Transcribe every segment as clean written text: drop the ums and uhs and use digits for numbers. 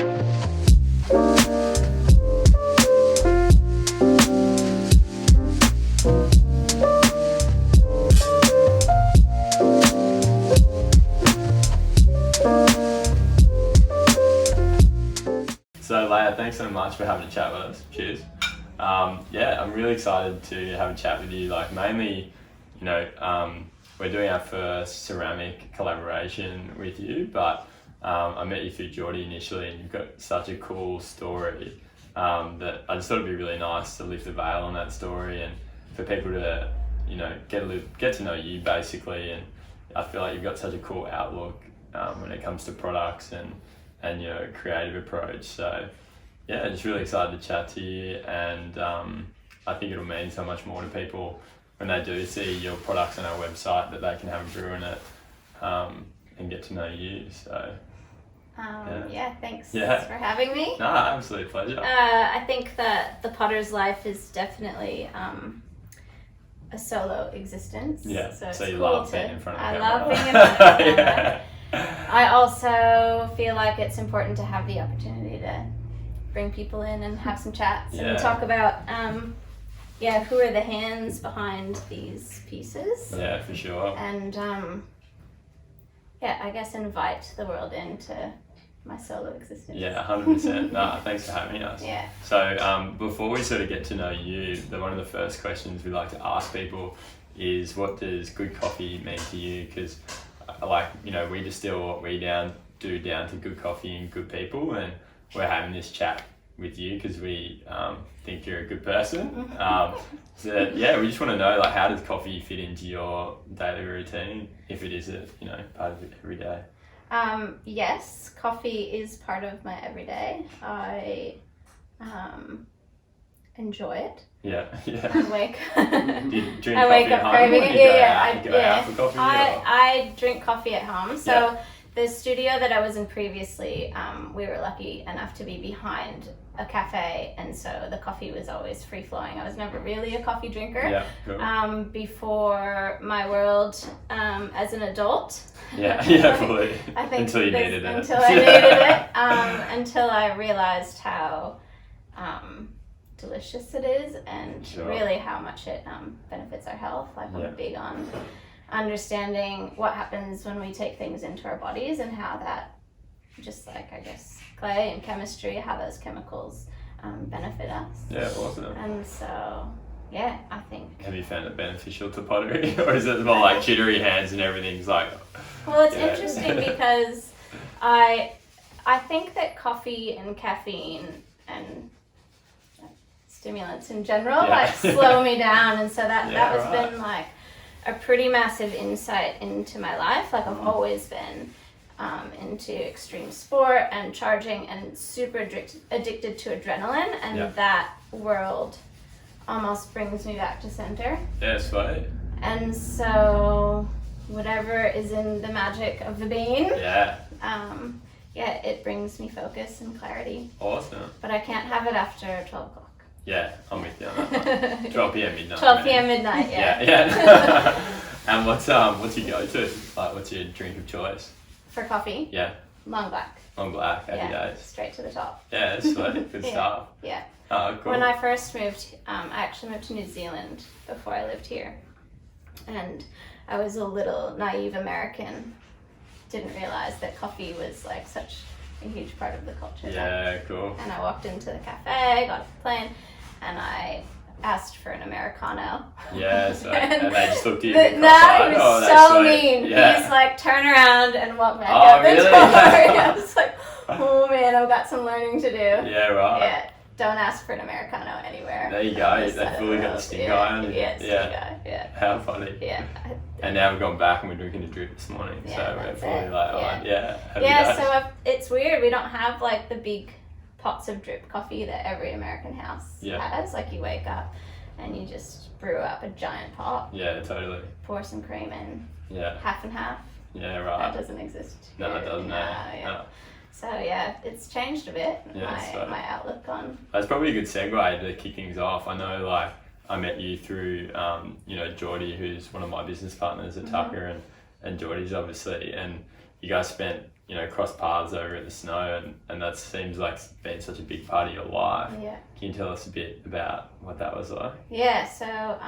So Leia, thanks so much for having a chat with us. Cheers. Yeah, I'm really excited to have a chat with you. Like mainly, we're doing our first ceramic collaboration with you, but I met you through Geordie initially, and you've got such a cool story that I just thought it'd be really nice to lift the veil on that story and for people to, get to know you basically. And I feel like you've got such a cool outlook when it comes to products and your creative approach. So yeah, just really excited to chat to you, and I think it'll mean so much more to people when they do see your products on our website, that they can have a brew in it and get to know you. So thanks for having me. No, absolute pleasure. I think that the potter's life is definitely a solo existence. Yeah, so you cool love being in front of the camera. I love being in front of the camera. I also feel like it's important to have the opportunity to bring people in and have some chats and talk about who are the hands behind these pieces. Yeah, for sure. And I guess invite the world into my solo existence. Yeah, 100%. No, thanks for having us. Yeah. So before we sort of get to know you, one of the first questions we like to ask people is, what does good coffee mean to you? Because we distill what we do down to good coffee and good people, and we're having this chat with you because we think you're a good person. We just want to know, how does coffee fit into your daily routine, if it is part of it every day? Yes, coffee is part of my everyday. I enjoy it. Yeah. I wake Do you drink I coffee wake at up home? craving it. Do you go out for coffee? I drink coffee at home. So the studio that I was in previously, we were lucky enough to be behind a cafe, and so the coffee was always free flowing. I was never really a coffee drinker. Yeah, cool. Before my world as an adult. Yeah, fully. I think until you needed it. Until I needed it. Until I realized how delicious it is, and really how much it benefits our health. I'm big on understanding what happens when we take things into our bodies, and how that, just like I guess clay and chemistry, how those chemicals benefit us. Yeah, awesome. And so I think. Have you found it beneficial to pottery, or is it more like jittery hands and everything's like? Well, it's interesting because I think that coffee and caffeine and stimulants in general slow me down, and so that has been like a pretty massive insight into my life. I've always been into extreme sport and charging, and super addicted to adrenaline, and that world almost brings me back to center. Yeah, sweet. And so whatever is in the magic of the bean, it brings me focus and clarity. Awesome. But I can't have it after 12 o'clock. Yeah, I'm with you on that one. 12 p.m. midnight. 12 p.m. midnight, yeah. Yeah. And what's your go-to? What's your drink of choice? For coffee? Yeah. Long black. Long black, happy days. Straight to the top. Yeah, that's sweet. Good stuff. Yeah. Oh, cool. When I first moved, I actually moved to New Zealand before I lived here. And I was a little naive American. Didn't realize that coffee was like such a huge part of the culture. Yeah, cool. And I walked into the cafe, got off the plane, and I asked for an Americano. Yeah, so and they just looked at you. He was so mean. Yeah. He's like, turn around and walk back out the really? door. I was like, oh man, I've got some learning to do. Yeah, right. Yeah, don't ask for an Americano anywhere. There you go. They fully got the stink eye on you. Yeah, stink eye. Yeah. How funny. Yeah. And now we've gone back and we're drinking a drip this morning, so we're fully happy days. So it's weird. We don't have like the big pots of drip coffee that every American house has. Like you wake up and you just brew up a giant pot. Yeah, totally. Pour some cream in. Yeah. Half and half. Yeah, right. That doesn't exist. No, it doesn't. No. So it's changed a bit. My outlook on. That's probably a good segue to kick things off. I know, like, I met you through, Geordie, who's one of my business partners at Tucker, and Geordie's obviously, and you guys spent you know, crossed paths over at the snow, and that seems like it's been such a big part of your life. Yeah. Can you tell us a bit about what that was like? Yeah, so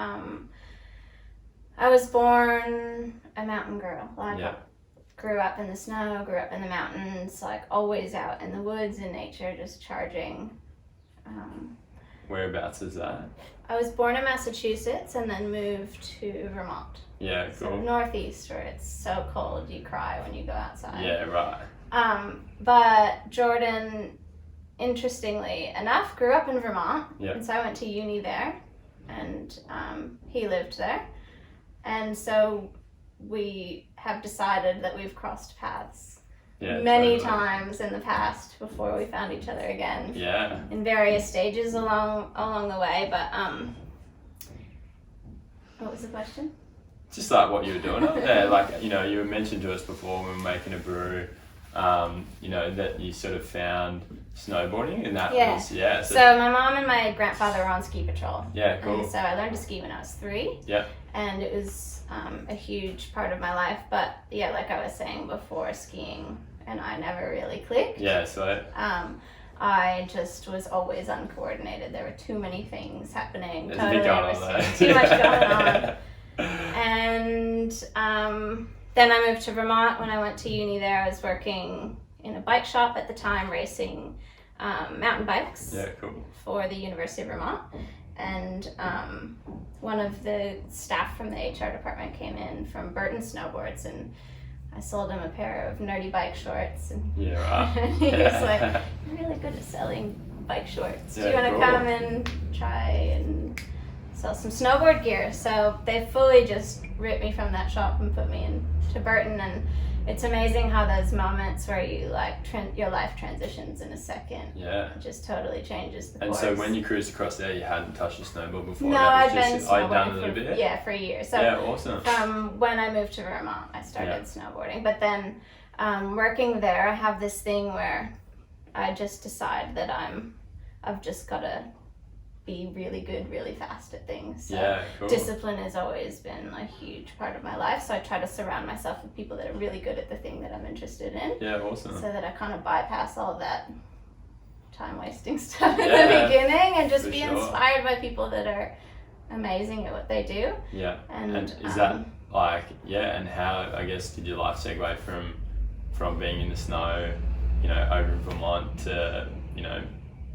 I was born a mountain girl. Like, Yeah. grew up in the snow, grew up in the mountains, like always out in the woods in nature, just charging. Whereabouts is that? I was born in Massachusetts and then moved to Vermont. Yeah, cool. So northeast, where it's so cold you cry when you go outside. Yeah, right. But Jordan, interestingly enough, grew up in Vermont. Yeah. And so I went to uni there, and he lived there. And so we have decided that we've crossed paths many times in the past before we found each other again. Yeah. In various stages along the way. But what was the question? Just like what you were doing up there, like, you know, you mentioned to us before when we were making a brew, you know, that you sort of found snowboarding, and that was, So my mom and my grandfather were on ski patrol. Yeah, cool. And so I learned to ski when I was 3. Yeah. And it was a huge part of my life. But yeah, like I was saying before, skiing and I never really clicked. Yeah, so I just was always uncoordinated. There were too many things happening. There's a bit going on there. Too much going on. And then I moved to Vermont. When I went to uni there, I was working in a bike shop at the time, racing mountain bikes for the University of Vermont. And one of the staff from the HR department came in from Burton Snowboards, and I sold him a pair of nerdy bike shorts. And he was like, "You're really good at selling bike shorts. Do you want to come and try and sell some snowboard gear?" So they fully just ripped me from that shop and put me into Burton. And it's amazing how those moments where you like your life transitions in a second. Yeah. It just totally changes the course. And so when you cruised across there, you hadn't touched a snowboard before? No, I'd been snowboarding done a little for, bit? Yeah, for a year. So yeah, awesome. From when I moved to Vermont, I started snowboarding. But then working there, I have this thing where I just decide that I've just got to be really good, really fast at things. So cool. Discipline has always been a huge part of my life. So I try to surround myself with people that are really good at the thing that I'm interested in. Yeah, awesome. So that I kind of bypass all of that time wasting stuff in the beginning and just be inspired by people that are amazing at what they do. Yeah. And is that like, and how, I guess, did your life segue from being in the snow, you know, over in Vermont to, you know,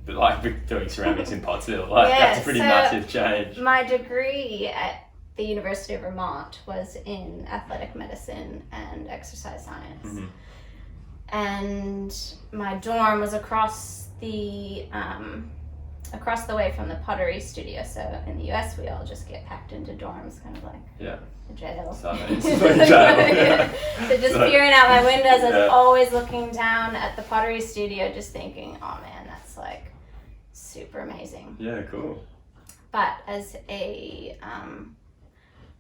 but like doing ceramics in Pottsville? Like, that's a pretty massive change. My degree at the University of Vermont was in athletic medicine and exercise science. Mm-hmm. And my dorm was across the way from the pottery studio. So in the US, we all just get packed into dorms, kind of like a jail. So just peering out my windows, I was always looking down at the pottery studio, just thinking, oh man, that's like super amazing. Yeah, cool. But as a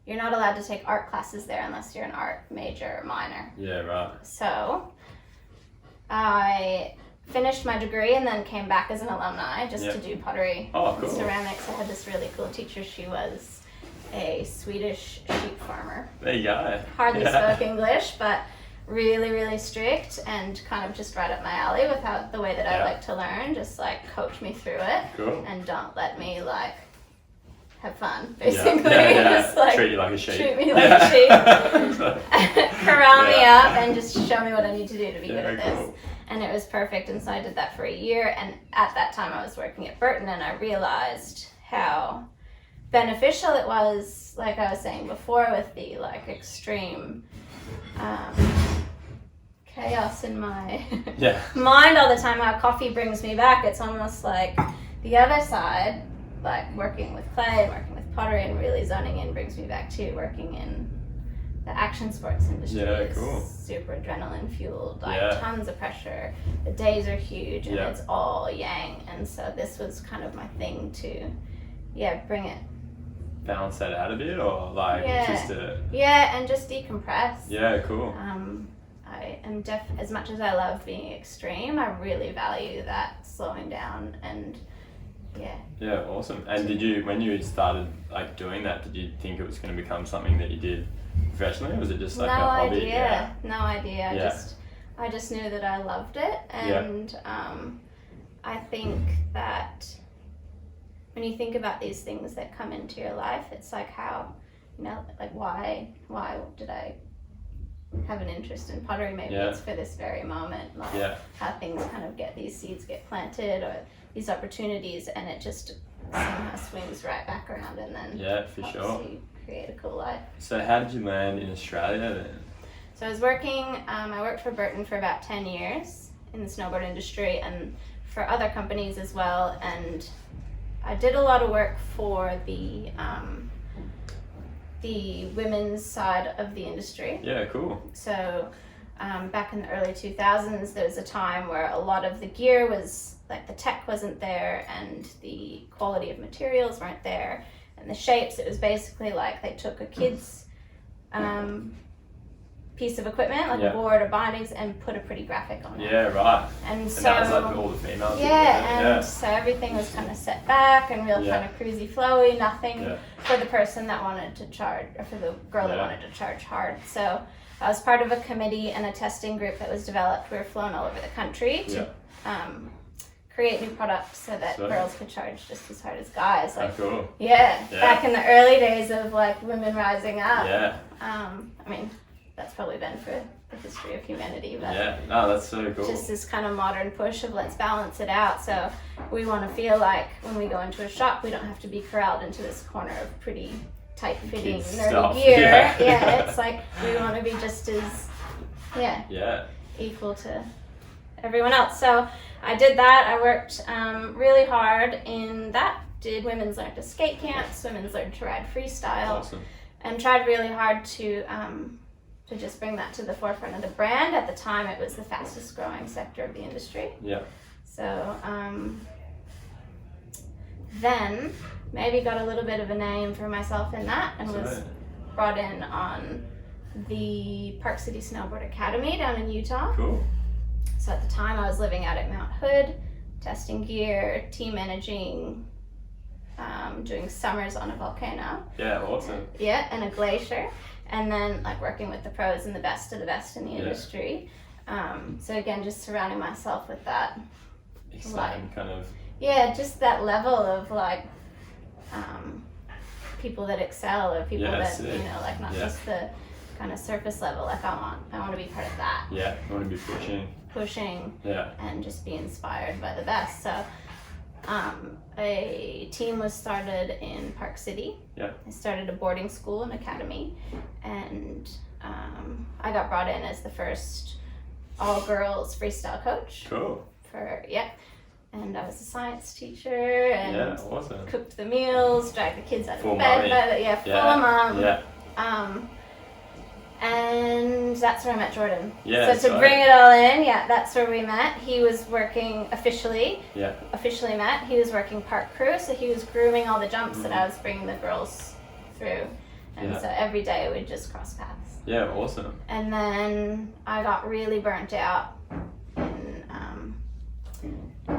you're not allowed to take art classes there unless you're an art major or minor. Yeah, right. So I finished my degree and then came back as an alumni just to do pottery and ceramics. I had this really cool teacher. She was a Swedish sheep farmer. There you go. Hardly spoke English, but really, really strict and kind of just right up my alley with the way that I like to learn. Just like coach me through it. Cool. And don't let me like have fun, basically. Yeah. Just, like, treat you like a sheep. Treat me like a sheep. Corral me up and just show me what I need to do to be good at this. Cool. And it was perfect, and so I did that for a year. And at that time I was working at Burton, and I realized how beneficial it was, like I was saying before, with the like extreme chaos in my mind all the time, how coffee brings me back. It's almost like the other side, like working with clay and working with pottery and really zoning in, brings me back to working in the action sports industry. It's super adrenaline fueled, like tons of pressure. The days are huge and it's all yang. And so this was kind of my thing to, bring it. Balance that out a bit, or like just to... Yeah, and just decompress. Yeah, cool. I am as much as I love being extreme, I really value that slowing down and Yeah, awesome. And did you, when you started like doing that, did you think it was going to become something that you did professionally, or was it just like a hobby? No idea. I just knew that I loved it, and I think that when you think about these things that come into your life, it's like how, you know, like why did I have an interest in pottery? Maybe it's for this very moment, like how things kind of these seeds get planted, or these opportunities, and it just somehow swings right back around, and then for helps sure. you create a cool life. So how did you land in Australia then? So I was working, I worked for Burton for about 10 years in the snowboard industry and for other companies as well, and I did a lot of work for the women's side of the industry. Yeah, cool. So back in the early 2000s, there was a time where a lot of the gear was, like the tech wasn't there and the quality of materials weren't there, and the shapes, it was basically like they took a kid's piece of equipment, like a board or bindings, and put a pretty graphic on it. Yeah, right. And so that was like all the females. So everything was kind of set back and real kind of cruisy flowy, nothing for the person that wanted to charge, or for the girl that wanted to charge hard. So I was part of a committee and a testing group that was developed. We were flown all over the country to create new products so that girls could charge just as hard as guys. Like, cool. Back in the early days of like women rising up. I mean, that's probably been for the history of humanity, but that's so cool. Just this kind of modern push of let's balance it out. So we want to feel like when we go into a shop, we don't have to be corralled into this corner of pretty tight-fitting nerdy gear. It's like we want to be just as equal to everyone else. So I did that. I worked really hard in that. Did women's learn to skate camps, women's learn to ride freestyle, and tried really hard to just bring that to the forefront of the brand. At the time, it was the fastest growing sector of the industry. So then maybe got a little bit of a name for myself in that, and was brought in on the Park City Snowboard Academy down in Utah. Cool. So at the time, I was living out at Mount Hood, testing gear, team managing, doing summers on a volcano. Yeah, awesome. And a glacier. And then like working with the pros and the best of the best in the industry. So again, just surrounding myself with that. Exciting kind of. Just that level of like people that excel, or people that, you know, like not just the kind of surface level. Like I want to be part of that. I want to be pushing. And just be inspired by the best. So a team was started in Park City. I started a boarding school and academy, and I got brought in as the first all-girls freestyle coach. Cool. And I was a science teacher and awesome. Cooked the meals, dragged the kids out of Full bed. mommy. Full of mom. And that's where I met Jordan. So to bring it all in, that's where we met. He was working officially met. He was working park crew, so he was grooming all the jumps that I was bringing the girls through. And so every day we'd just cross paths. Awesome. And then I got really burnt out in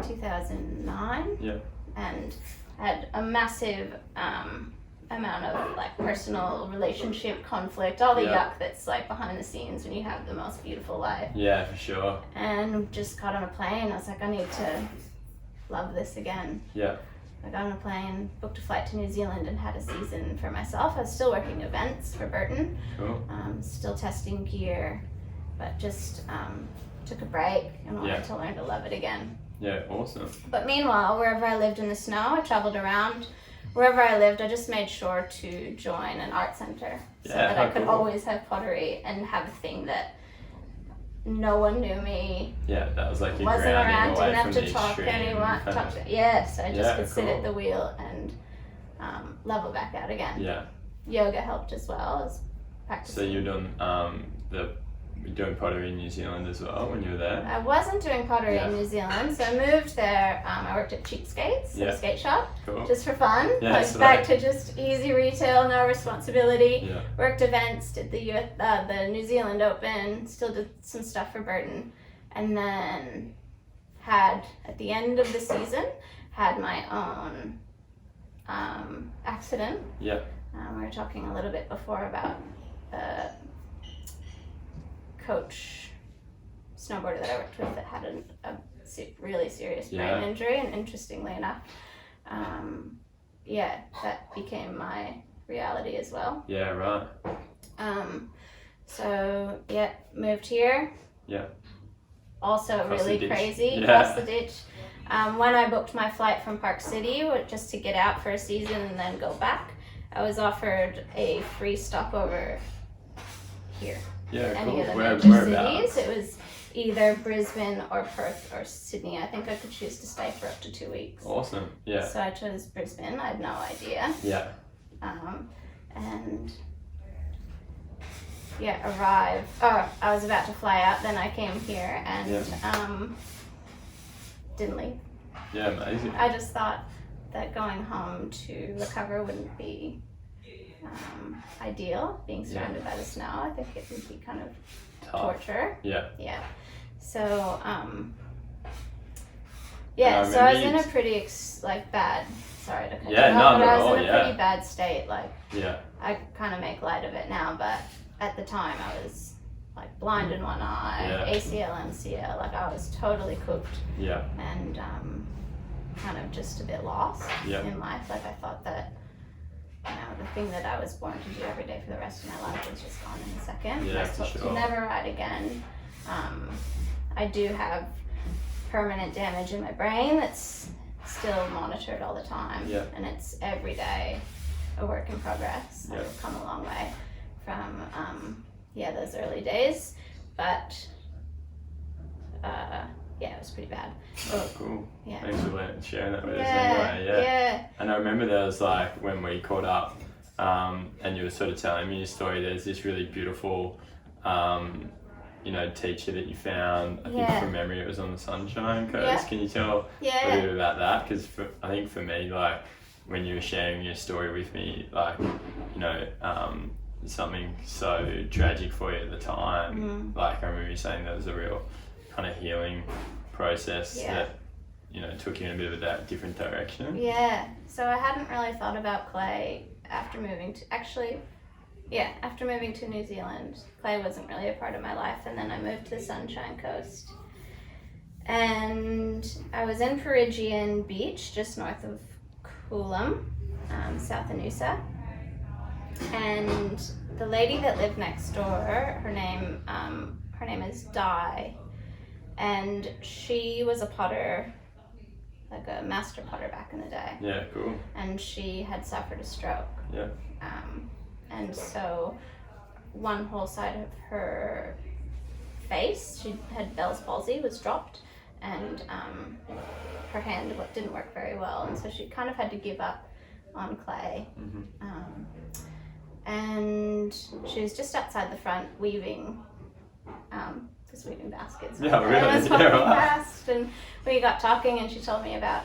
2009. And had a massive amount of like personal relationship conflict, all the yuck that's like behind the scenes when you have the most beautiful life. For sure. And just got on a plane. I was like, I need to love this again. I got on a plane, booked a flight to New Zealand, and had a season for myself. I was still working events for Burton. Cool. Still testing gear, but just took a break and wanted to learn to love it again. Awesome. But meanwhile, wherever I lived in the snow, I traveled around. Wherever I lived, I just made sure to join an art center so that I could always have pottery and have a thing that no one knew me. That was like your wasn't around, away didn't have from to the talk to anyone. So I just could sit at the wheel and level back out again. Yoga helped as well as practicing. So you're doing pottery in New Zealand as well when you were there? I wasn't doing pottery in New Zealand, so I moved there. I worked at Cheapskates, a skate shop, just for fun. Back to just easy retail, no responsibility. Worked events, did the New Zealand Open, still did some stuff for Burton, and then had, at the end of the season, had my own accident. We were talking a little bit before about coach snowboarder that I worked with that had a really serious brain Yeah. injury, and interestingly enough, that became my reality as well. Yeah, right. So moved here. Yeah. Also Across really the ditch. crazy, Yeah. across the ditch. When I booked my flight from Park City, just to get out for a season and then go back, I was offered a free stopover here. Yeah, Any cool. of the major cities. Whereabouts? It was either Brisbane or Perth or Sydney. I think I could choose to stay for up to 2 weeks. Awesome. Yeah. So I chose Brisbane. I had no idea. Yeah. And arrived. Oh, I was about to fly out. Then I came here and didn't leave. Yeah, amazing. I just thought that going home to recover wouldn't be ideal. Being surrounded by the snow, I think it would be kind of Tough. torture. Yeah. Yeah. So I so I was in remember a pretty bad. Sorry to cut you Yeah, off, no, but I not was at in a all, pretty bad state. Like Yeah. I kind of make light of it now, but at the time I was like blind in one eye, Yeah. ACL, MCL. Like I was totally cooked Yeah. and kind of just a bit lost Yeah. in life. Like I thought that the thing that I was born to do every day for the rest of my life was just gone in a second. Yeah, I for thought sure. to never ride again. I do have permanent damage in my brain that's still monitored all the time. Yeah. And it's every day a work in progress. Yeah. I've come a long way from those early days, but it was pretty bad. Oh, cool. Yeah. Thanks for sharing that with us anyway. Yeah. Yeah. And I remember there was when we caught up, and you were sort of telling me your story. There's this really beautiful, teacher that you found. I think from memory it was on the Sunshine Coast. Yeah. Can you tell Yeah. a little bit about that? Because I think for me, when you were sharing your story with me, something so tragic for you at the time. I remember you saying there was a real kind of healing process that took you in a bit of a different direction. Yeah. So I hadn't really thought about clay after moving to New Zealand. Clay wasn't really a part of my life, and then I moved to the Sunshine Coast. And I was in Peregian Beach, just north of Coolum, south of Noosa. And the lady that lived next door, her name is Di, and she was a potter, like a master potter back in the day. Yeah, cool. And she had suffered a stroke. Yeah. And so one whole side of her face, she had Bell's palsy, was dropped, and her hand didn't work very well, and so she kind of had to give up on clay. Mm-hmm. And she was just outside the front weaving baskets. Yeah, really? And I was Yeah, walking right. past, and we got talking, and she told me about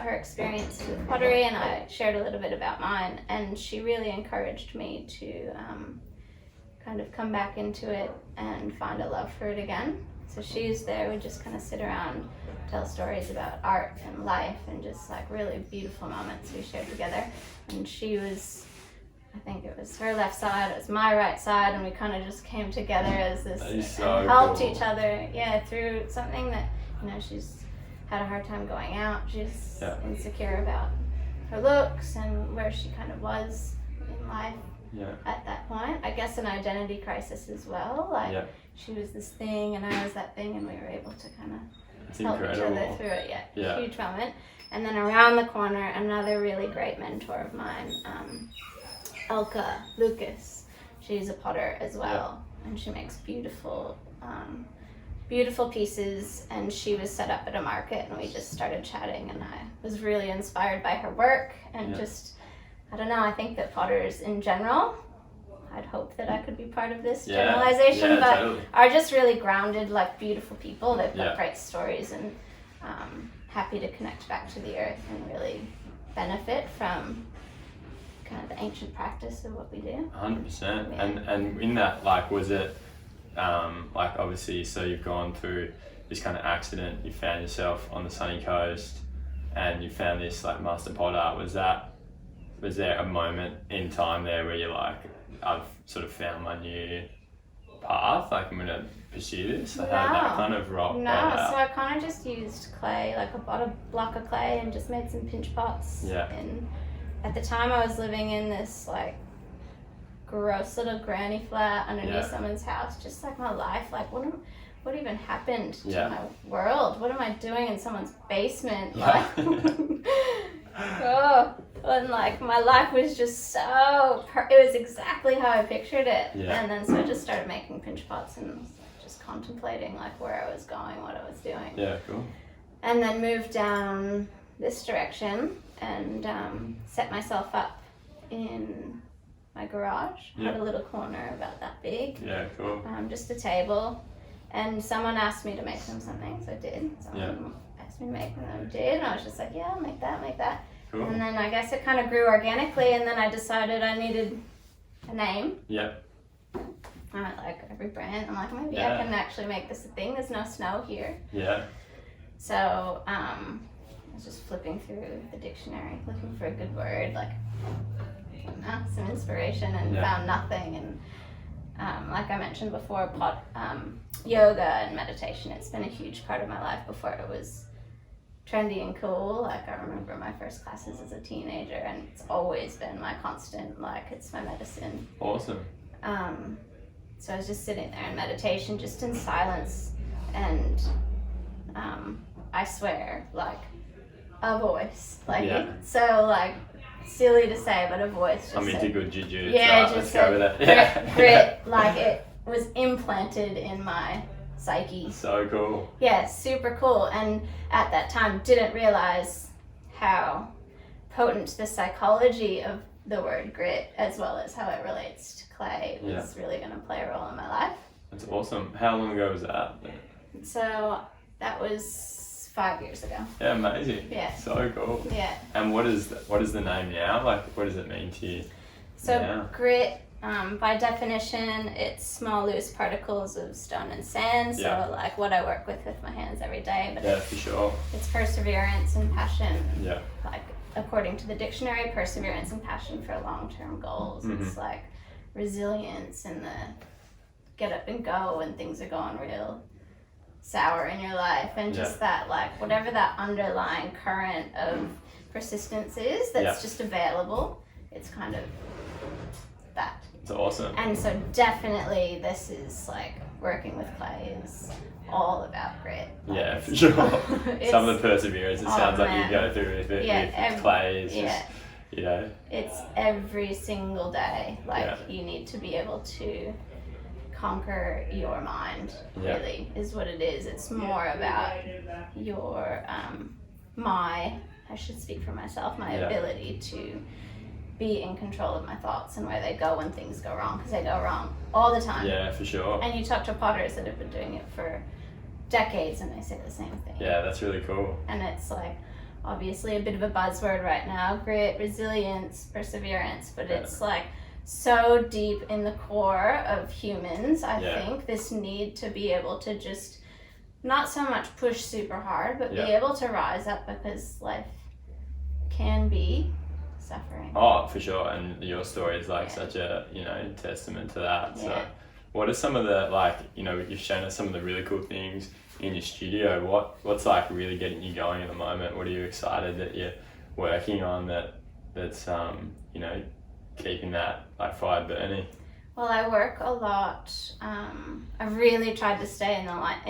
her experience with pottery, and I shared a little bit about mine, and she really encouraged me to kind of come back into it and find a love for it again. So she's there, we just kind of sit around, tell stories about art and life, and just really beautiful moments we shared together. And she was, I think it was her left side, it was my right side, and we kind of just came together as this and helped each other through something that she's had a hard time going out. She's insecure about her looks and where she kind of was in life at that point. I guess an identity crisis as well. She was this thing and I was that thing, and we were able to kind of help each other through it. Huge moment. And then around the corner, another really great mentor of mine, Elka Lucas. She's a potter as well, and she makes beautiful pieces, and she was set up at a market, and we just started chatting, and I was really inspired by her work, and I think that potters in general, I'd hope that I could be part of this generalization, but totally. are just really grounded, beautiful people. They've got great stories, and happy to connect back to the earth and really benefit from kind of the ancient practice of what we do. 100%. And in that, was it obviously, so you've gone through this kind of accident, you found yourself on the sunny coast, and you found this master potter. Was there a moment in time there where you're I've sort of found my new path, I'm going to pursue this? How did that kind of roll out? So I kind of just used clay, like I bought a block of clay and just made some pinch pots. Yeah. And at the time I was living in this like gross little granny flat underneath someone's house, just like my life, like what even happened to my world? What am I doing in someone's basement? Yeah. Like, oh, and like my life was just so, it was exactly how I pictured it. Yeah. And then so I just started making pinch pots and just contemplating like where I was going, what I was doing. Yeah, cool. And then moved down this direction and set myself up in my garage. Had a little corner about that big. Yeah, cool. Just a table. And someone asked me to make them something, so I did. Someone asked me to make them, and I did. And I was just like, yeah, I'll make that. Cool. And then I guess it kind of grew organically, and then I decided I needed a name. Yeah. I went like every brand. I'm like, maybe I can actually make this a thing. There's no snow here. Yeah. So I was just flipping through the dictionary, looking for a good word, like some inspiration, and found nothing. And like I mentioned before, yoga and meditation, it's been a huge part of my life before it was trendy and cool. Like I remember my first classes as a teenager, and it's always been my constant, like it's my medicine. Awesome. So I was just sitting there in meditation, just in silence, and I swear, like a voice, like it's so like silly to say, but a voice just I'm into said, good juju. yeah, So just let's go with it. grit, like it was implanted in my psyche. So cool. Yeah, super cool. And at that time, didn't realize how potent the psychology of the word grit, as well as how it relates to clay, was really going to play a role in my life. That's awesome. How long ago was that? So that was 5 years ago. Yeah, amazing. Yeah. So cool. Yeah. And what is the name now? Like, what does it mean to you? So grit, by definition, it's small loose particles of stone and sand. So like what I work with my hands every day. But for sure. It's perseverance and passion. Yeah. Like according to the dictionary, perseverance and passion for long-term goals. Mm-hmm. It's like resilience and the get up and go when things are going real sour in your life, and just that like whatever that underlying current of persistence is that's just available, it's kind of that. It's awesome. And so definitely this is like working with clay is all about grit. Like, yeah, for sure. Some of the perseverance it sounds like you go through with it with clay is just, you know. It's every single day. Like you need to be able to conquer your mind, really, is what it is. It's more about your, I should speak for myself, my ability to be in control of my thoughts and where they go when things go wrong, because they go wrong all the time. Yeah, for sure. And you talk to potters that have been doing it for decades and they say the same thing. Yeah, that's really cool. And it's like, obviously a bit of a buzzword right now, grit, resilience, perseverance, but it's like, so deep in the core of humans, I think, this need to be able to just not so much push super hard, but be able to rise up, because life can be suffering. Oh, for sure. And your story is like such a, testament to that. So what are some of the, like, you've shown us some of the really cool things in your studio. What's like really getting you going at the moment? What are you excited that you're working on that's keeping that like fire burning? Well, I work a lot. I've really tried to stay in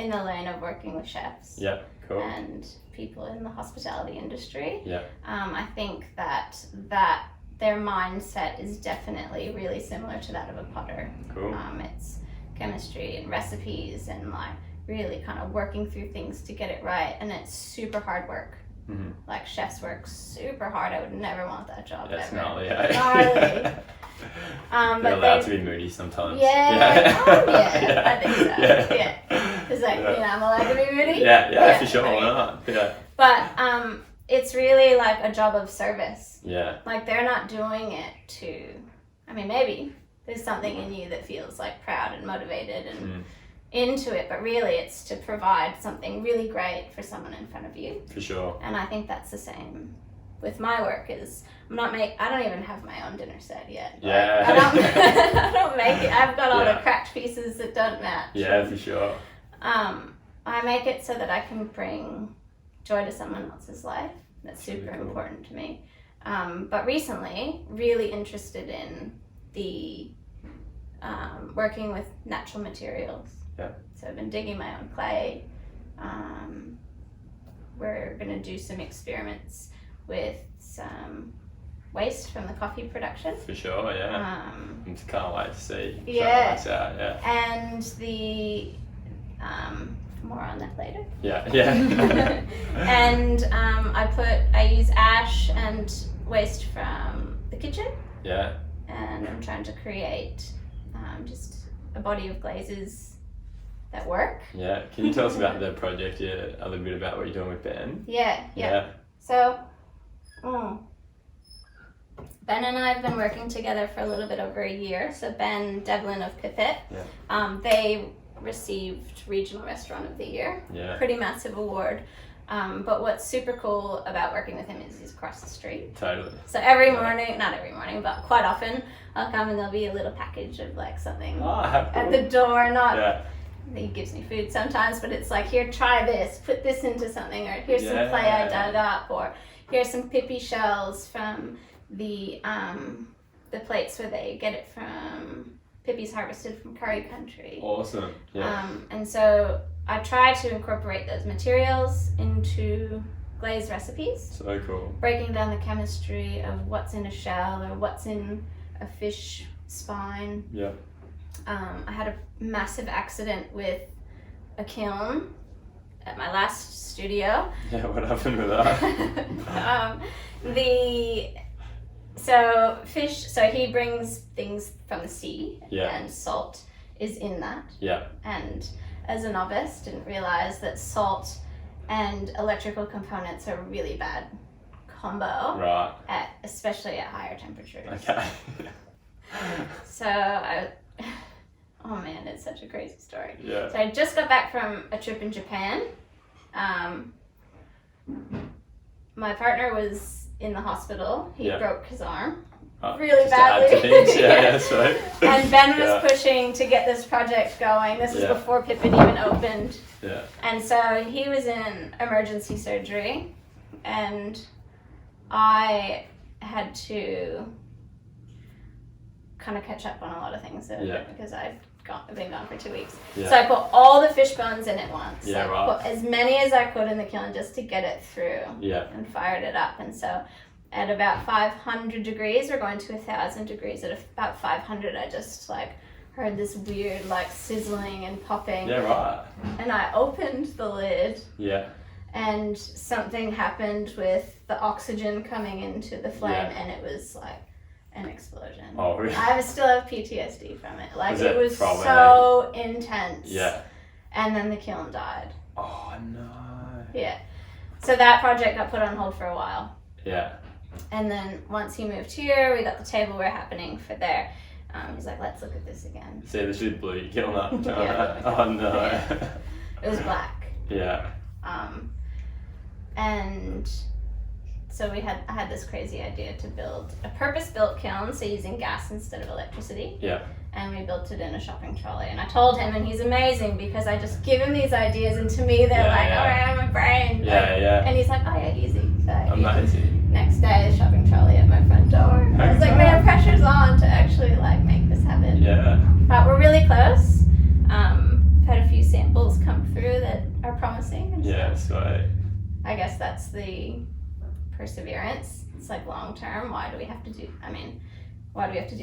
the lane of working with chefs. Yeah, cool. And people in the hospitality industry. Yeah. I think that their mindset is definitely really similar to that of a potter. Cool. It's chemistry and recipes and like really kind of working through things to get it right, and it's super hard work. Mm-hmm. Like chefs work super hard. I would never want that job. That's ever. gnarly. Gnarly. They're allowed to be moody sometimes. Yeah. I think so. Yeah. Because I'm allowed to be moody. Yeah, for sure. Why not? Yeah. But it's really like a job of service. Yeah. Like they're not doing it to. I mean, maybe there's something in you that feels like proud and motivated and into it, but really it's to provide something really great for someone in front of you. For sure. And I think that's the same with my work is I don't even have my own dinner set yet. Yeah. I don't make it. I've got all the cracked pieces that don't match. Yeah, for sure. I make it so that I can bring joy to someone else's life. That's super really cool. important to me. But recently, really interested in the working with natural materials. Yeah. So I've been digging my own clay. We're going to do some experiments with some waste from the coffee production. For sure, yeah. I'm just can't wait to see. Yeah. Out, yeah. And the more on that later. Yeah. And I use ash and waste from the kitchen. Yeah. And I'm trying to create just a body of glazes that work. Yeah. Can you tell us about the project? A little bit about what you're doing with Ben. Yeah. So, Ben and I have been working together for a little bit over a year. So Ben Devlin of Pipit, they received Regional Restaurant of the Year. Yeah. Pretty massive award. But what's super cool about working with him is he's across the street. Totally. So every morning, not every morning, but quite often, I'll come and there'll be a little package of like something at the door. He gives me food sometimes, but it's like, here, try this, put this into something, or here's some clay I dug up, or here's some pippy shells from the plates where they get it from pippies harvested from curry country. Awesome. Yeah. And so I try to incorporate those materials into glaze recipes. So cool. Breaking down the chemistry of what's in a shell or what's in a fish spine. Yeah. I had a massive accident with a kiln at my last studio. Yeah, what happened with that? So he brings things from the sea, and salt is in that. Yeah. And as a novice, didn't realize that salt and electrical components are a really bad combo. Right. Especially at higher temperatures. Okay. So oh man, it's such a crazy story. Yeah. So I just got back from a trip in Japan. My partner was in the hospital. He broke his arm really badly. Sweet. And Ben was pushing to get this project going. This was before Pipit even opened. Yeah. And so he was in emergency surgery, and I had to kind of catch up on a lot of things because I'd been gone for 2 weeks. Yeah. So I put all the fish bones in at once. Yeah, I put as many as I could in the kiln just to get it through. Yeah. And fired it up. And so at about 500 degrees, we're going to 1,000 degrees. At about 500, I just heard this weird sizzling and popping. Yeah, right. And I opened the lid. Yeah. And something happened with the oxygen coming into the flame, and it was an explosion. Oh, really? I still have PTSD from it. It was traumatic? so intense. Yeah. And then the kiln died. Oh, no. Yeah. So that project got put on hold for a while. Yeah. And then once he moved here, we got the tableware happening for there. He's like, let's look at this again. See, this is blue. You kiln that. Yeah. Oh, no. Yeah. It was black. Yeah. And so I had this crazy idea to build a purpose-built kiln, so using gas instead of electricity. Yeah. And we built it in a shopping trolley. And I told him, and he's amazing because I just give him these ideas, and to me they're all right, my brain. Yeah. And he's like, oh yeah, easy. So amazing. Next day, the shopping trolley at my front door. I was like, man, pressure's on to actually make this happen. Yeah. But we're really close. Had a few samples come through that are promising. And sweet. I guess that's the perseverance. It's long term. Why do we have to do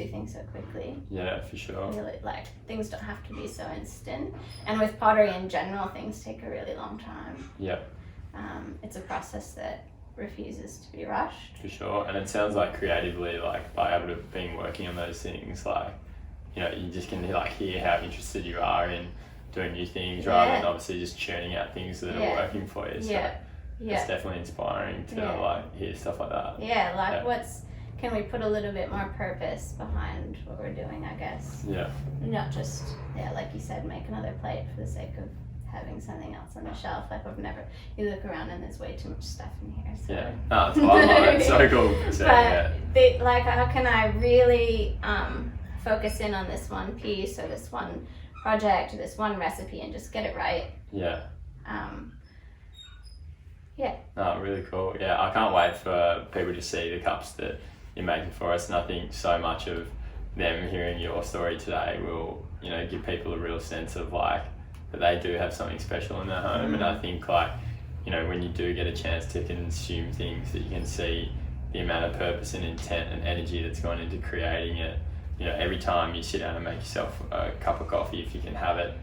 things so quickly? Yeah, for sure. Really, things don't have to be so instant. And with pottery in general, things take a really long time. Yeah. It's a process that refuses to be rushed. For sure. And it sounds like creatively, by able to being working on those things, you just can hear how interested you are in doing new things rather than obviously just churning out things that are working for you. So it's definitely inspiring to hear stuff like that. Yeah, can we put a little bit more purpose behind what we're doing, I guess. Yeah. Not just, like you said, make another plate for the sake of having something else on the shelf. Like you look around and there's way too much stuff in here. So. Yeah. Oh, it's fun. It's so cool. So, Like, how can I really focus in on this one piece or this one project or this one recipe and just get it right? Yeah. Yeah. Oh, really cool. Yeah, I can't wait for people to see the cups that you're making for us, and I think so much of them hearing your story today will, give people a real sense of like that they do have something special in their home. And I think like, when you do get a chance to consume things, that you can see the amount of purpose and intent and energy that's gone into creating it. Every time you sit down and make yourself a cup of coffee, if you can have it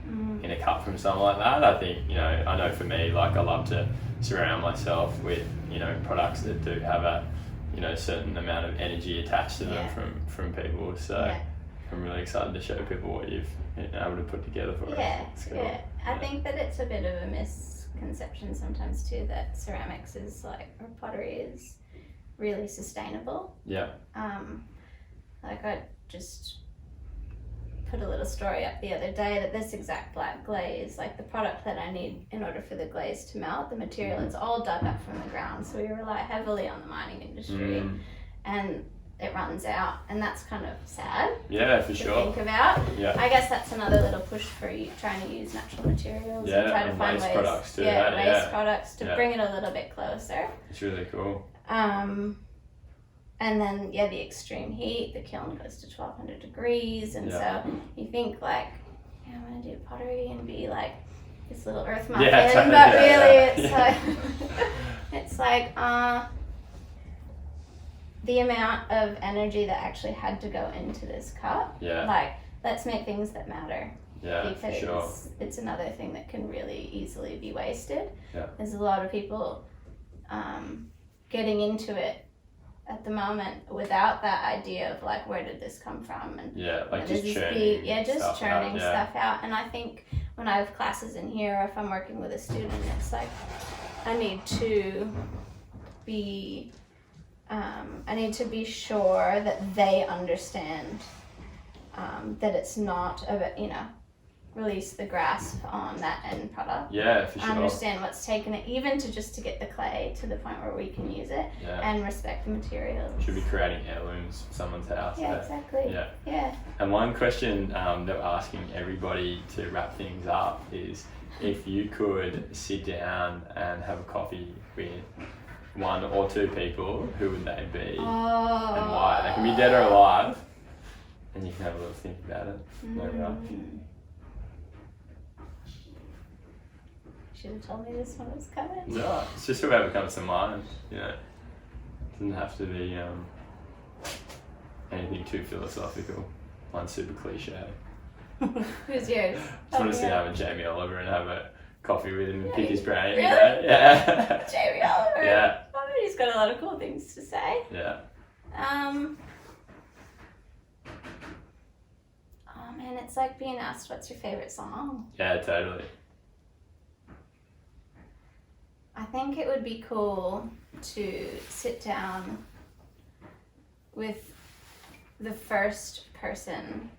in a cup from someone like that, I think, I know for me, like I love to surround myself with, products that do have a, certain amount of energy attached to them from people. So I'm really excited to show people what you've been able to put together for us. Cool. I think that it's a bit of a misconception sometimes too, that ceramics is like, or pottery is really sustainable. Yeah. Like I just put a little story up the other day that this exact black glaze, like the product that I need in order for the glaze to melt, the material, it's all dug up from the ground. So we rely heavily on the mining industry and it runs out, and that's kind of sad. Yeah, for to sure. think about. Yeah. I guess that's another little push for you trying to use natural materials and try to find waste ways. Products too. Waste products to bring it a little bit closer. It's really cool. And then, the extreme heat, the kiln goes to 1200 degrees. And so you think like, I'm going to do pottery and be like this little earth muffin. But really it's like, it's like the amount of energy that actually had to go into this cup. Yeah. Like, let's make things that matter. Yeah, because for sure. It's another thing that can really easily be wasted. Yeah. There's a lot of people getting into it at the moment without that idea of like, where did this come from? And just churning stuff out. And I think when I have classes in here, or if I'm working with a student, it's like I need to be sure that they understand that it's not about, release the grasp on that end product. Yeah, for sure. Understand what's taken it, even to just to get the clay to the point where we can use it, and respect the materials. Should be creating heirlooms for someone's house. Yeah, exactly. Yeah. And one question that we're asking everybody to wrap things up is, if you could sit down and have a coffee with one or two people, who would they be and why? They can be dead or alive, and you can have a little think about it. No rush. Should have told me this one was coming. No, it's just whoever comes to mind. Doesn't have to be anything too philosophical. One's super cliche. Who's yours? Just want to sit down with Jamie Oliver and have a coffee with him and pick his brain. Really? Yeah. Jamie Oliver. Yeah. I bet he's got a lot of cool things to say. Yeah. Oh man, it's like being asked what's your favorite song. Yeah, totally. I think it would be cool to sit down with the first person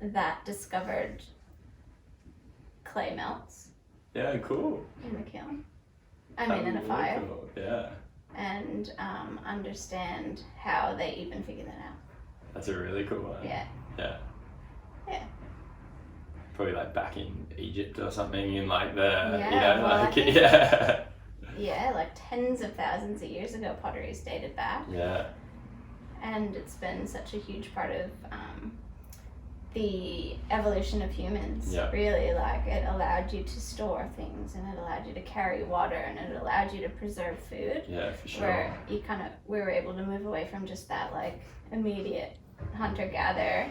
that discovered clay melts. Yeah, cool. In the kiln. In a fire. Cool. Yeah. And understand how they even figured that out. That's a really cool one. Yeah. Yeah. Yeah. Probably like back in Egypt or something, in like the, Yeah, like tens of thousands of years ago, pottery is dated back. Yeah. And it's been such a huge part of the evolution of humans. Yeah. Really, like it allowed you to store things, and it allowed you to carry water, and it allowed you to preserve food. Yeah, for sure. Where we were able to move away from just that like immediate hunter-gatherer,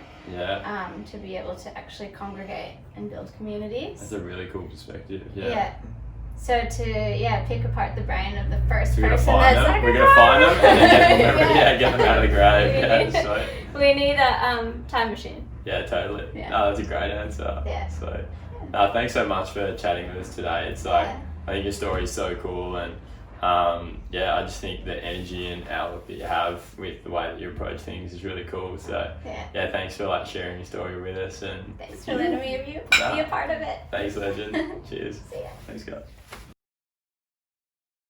to be able to actually congregate and build communities. That's a really cool perspective. Yeah. So to pick apart the brain of the first so person that's like, we're gonna find them and then get them out of the grave. We need a time machine. Yeah, totally. Yeah. No, that's a great answer. Yeah. So, thanks so much for chatting with us today. It's like I think your story is so cool, and yeah, I just think the energy and outlook that you have with the way that you approach things is really cool. So yeah, thanks for like sharing your story with us, and thanks for letting me be a part of it. Thanks, legend. Cheers. See ya. Thanks, guys.